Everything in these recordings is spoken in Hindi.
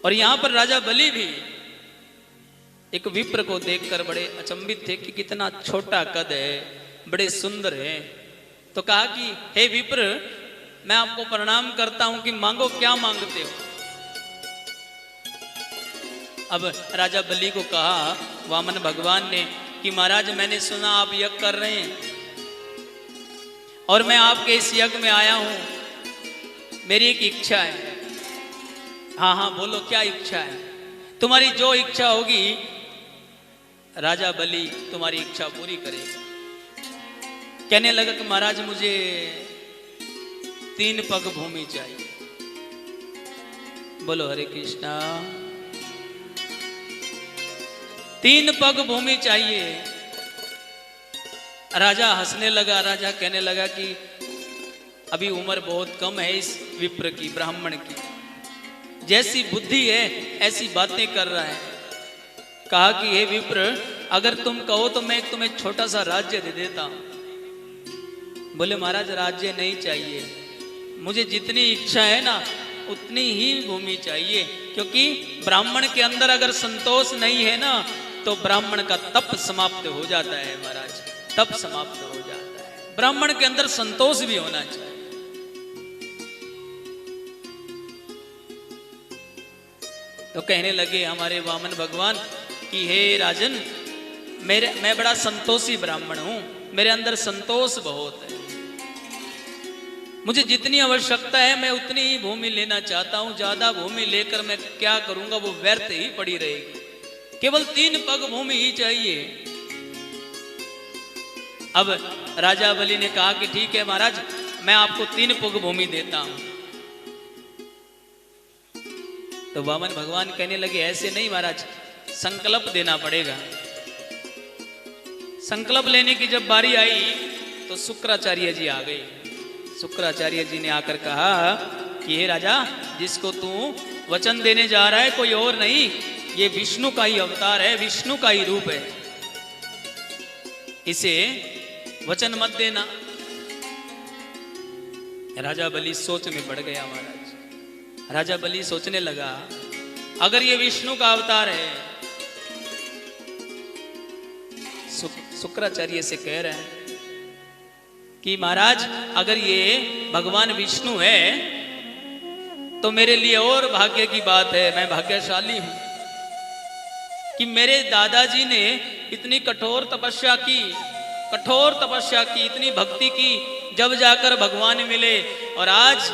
और यहां पर राजा बलि भी एक विप्र को देखकर बड़े अचंभित थे कि कितना छोटा कद है, बड़े सुंदर है। तो कहा कि हे विप्र, मैं आपको प्रणाम करता हूं कि मांगो, क्या मांगते हो। अब राजा बलि को कहा वामन भगवान ने कि महाराज, मैंने सुना आप यज्ञ कर रहे हैं और मैं आपके इस यज्ञ में आया हूं, मेरी एक इच्छा है। हाँ हाँ बोलो, क्या इच्छा है? तुम्हारी जो इच्छा होगी राजा बलि तुम्हारी इच्छा पूरी करेगा। कहने लगा कि महाराज, मुझे 3 पग भूमि चाहिए। बोलो हरे कृष्णा। 3 पग भूमि चाहिए। राजा हंसने लगा। राजा कहने लगा कि अभी उम्र बहुत कम है इस विप्र की, ब्राह्मण की, जैसी बुद्धि है ऐसी बातें कर रहा है। कहा कि हे विप्र, अगर तुम कहो तो मैं तुम्हें छोटा सा राज्य दे देता हूं। बोले महाराज, राज्य नहीं चाहिए, मुझे जितनी इच्छा है ना उतनी ही भूमि चाहिए, क्योंकि ब्राह्मण के अंदर अगर संतोष नहीं है ना तो ब्राह्मण का तप समाप्त हो जाता है। महाराज, तप समाप्त हो जाता है। ब्राह्मण के अंदर संतोष भी होना चाहिए। तो कहने लगे हमारे वामन भगवान कि हे राजन, मैं बड़ा संतोषी ब्राह्मण हूं, मेरे अंदर संतोष बहुत है, मुझे जितनी आवश्यकता है मैं उतनी ही भूमि लेना चाहता हूं। ज्यादा भूमि लेकर मैं क्या करूंगा, वो व्यर्थ ही पड़ी रहेगी। केवल 3 पग भूमि ही चाहिए। अब राजा बलि ने कहा कि ठीक है महाराज, मैं आपको 3 पग भूमि देता हूं। तो वामन भगवान कहने लगे ऐसे नहीं महाराज, संकल्प देना पड़ेगा। संकल्प लेने की जब बारी आई तो शुक्राचार्य जी आ गए। शुक्राचार्य जी ने आकर कहा कि हे राजा, जिसको तू वचन देने जा रहा है कोई और नहीं, ये विष्णु का ही अवतार है, विष्णु का ही रूप है, इसे वचन मत देना। राजा बलि सोच में पड़ गया। महाराज, राजा बलि सोचने लगा, अगर ये विष्णु का अवतार है, शुक्राचार्य से कह रहे हैं कि महाराज, अगर ये भगवान विष्णु है तो मेरे लिए और भाग्य की बात है, मैं भाग्यशाली हूं कि मेरे दादाजी ने इतनी कठोर तपस्या की, इतनी भक्ति की, जब जाकर भगवान मिले, और आज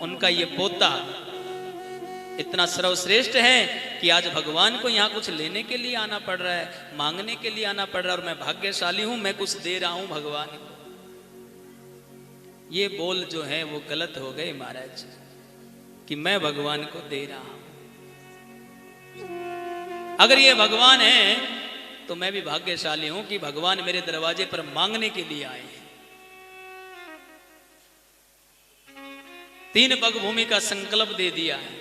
उनका ये पोता इतना सर्वश्रेष्ठ है कि आज भगवान को यहाँ कुछ लेने के लिए आना पड़ रहा है, मांगने के लिए आना पड़ रहा है, और मैं भाग्यशाली हूं, मैं कुछ दे रहा हूं भगवान को। ये बोल जो है वो गलत हो गए महाराज, कि मैं भगवान को दे रहा हूं। अगर ये भगवान है तो मैं भी भाग्यशाली हूं कि भगवान मेरे दरवाजे पर मांगने के लिए आए हैं। 3 पग भूमि का संकल्प दे दिया है।